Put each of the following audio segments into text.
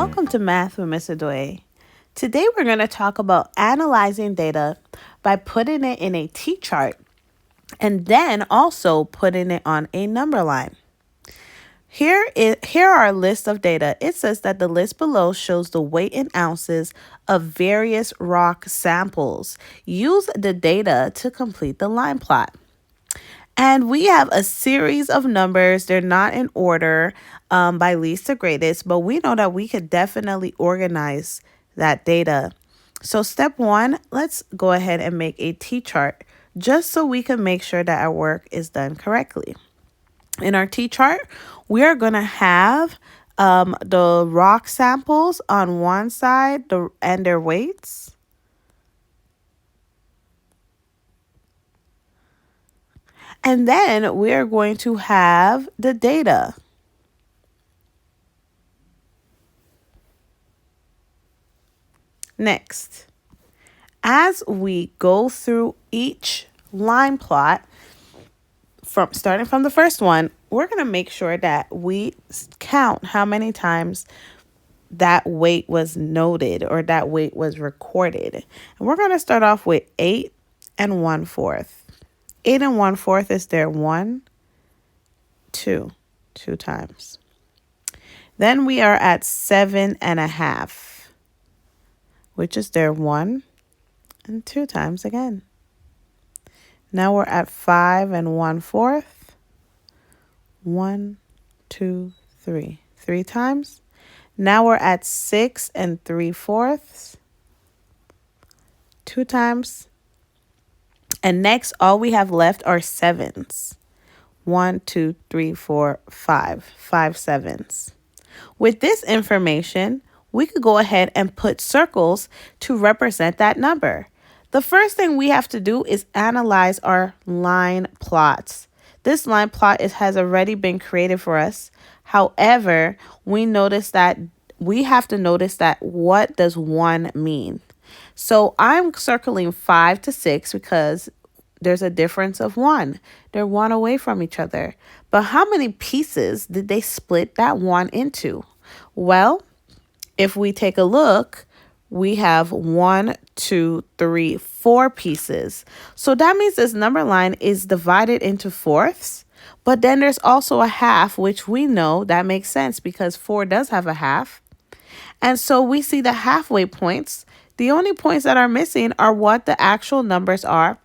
Welcome to Math with Ms.Adeoye. Today we're going to talk about analyzing data by putting it in a T-chart and then also putting it on a number line. Here are a list of data. It says that the list below shows the weight in ounces of various rock samples. Use the data to complete the line plot. And we have a series of numbers. They're not in order by least to greatest, but we know that we could definitely organize that data. So step one, let's go ahead and make a T-chart just so we can make sure that our work is done correctly. In our T-chart, we are going to have the rock samples on one side and their weights. And then we are going to have the data. Next, as we go through each line plot, starting from the first one, we're going to make sure that we count how many times that weight was noted or that weight was recorded. And we're going to start off with 8 1/4. 8 1/4 is there 1, 2 times. Then we are at 7 1/2, which is there 1 and 2 times again. Now we're at 5 1/4. 1, 2, 3. 3 times. Now we're at 6 3/4. 2 times. And next, all we have left are sevens. 1, 2, 3, 4, 5. 5 sevens. With this information, we could go ahead and put circles to represent that number. The first thing we have to do is analyze our line plots. This line plot has already been created for us. However, we have to notice that what does 1 mean? So I'm circling 5 to 6 because there's a difference of 1. They're 1 away from each other. But how many pieces did they split that 1 into? Well, if we take a look, we have 1, 2, 3, 4 pieces. So that means this number line is divided into fourths. But then there's also a half, which we know that makes sense because 4 does have a half. And so we see the halfway points. The only points that are missing are what the actual numbers are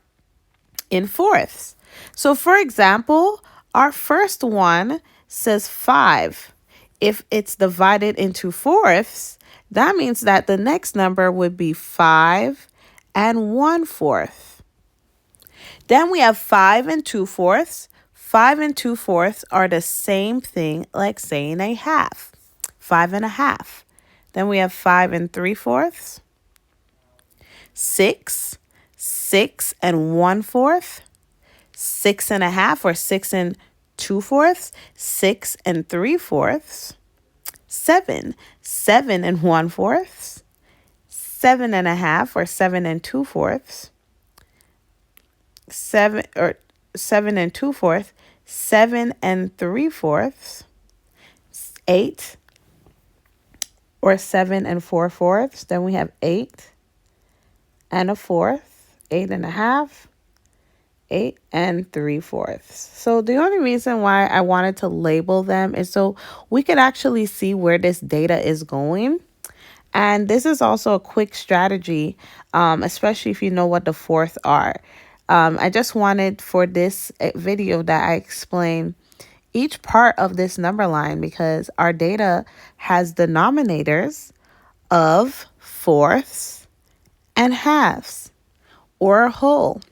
in fourths. So for example, our first one says 5. If it's divided into fourths, that means that the next number would be 5 1/4. Then we have 5 2/4. 5 2/4 are the same thing like saying a half. 5 1/2. Then we have 5 3/4. 6 1/4. 6 1/2 or 6 2/4. 6 3/4. 7 1/4. 7 1/2 or 7 2/4. 7 2/4. 7 3/4. 8 or 7 4/4. Then we have 8 1/4. 8 1/2. 8 3/4. So the only reason why I wanted to label them is so we could actually see where this data is going. And this is also a quick strategy, especially if you know what the fourth are. I just wanted for this video that I explain each part of this number line because our data has denominators of fourths and halves or a whole.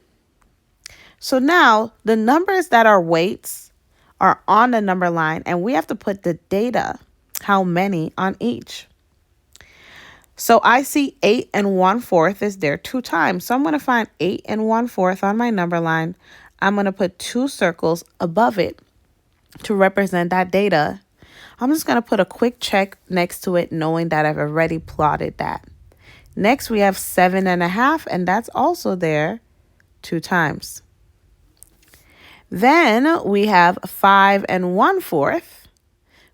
So now the numbers that are weights are on the number line and we have to put the data, how many on each. So I see 8 1/4 is there 2 times. So I'm going to find 8 1/4 on my number line. I'm going to put 2 circles above it to represent that data. I'm just going to put a quick check next to it knowing that I've already plotted that. Next, we have 7 1/2 and that's also there 2 times. Then we have 5 1/4,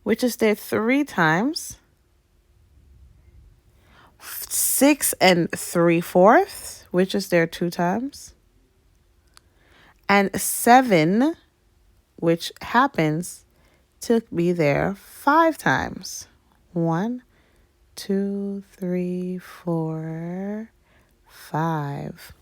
which is there 3 times. 6 3/4, which is there 2 times, and 7, which happens to be there 5 times. 1, 2, 3, 4, 5.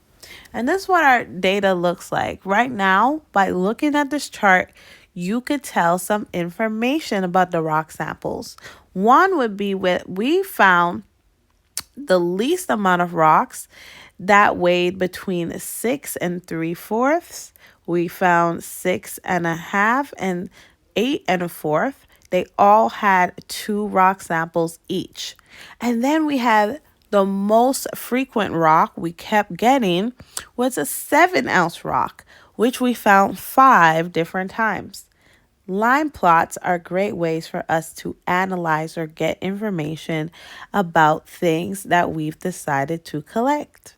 And this is what our data looks like. Right now, by looking at this chart, you could tell some information about the rock samples. One would be we found the least amount of rocks that weighed between 6 3/4. We found 6.5 and 8 1/4. They all had 2 rock samples each. And then we had the most frequent rock we kept getting was a 7-ounce rock, which we found 5 different times. Line plots are great ways for us to analyze or get information about things that we've decided to collect.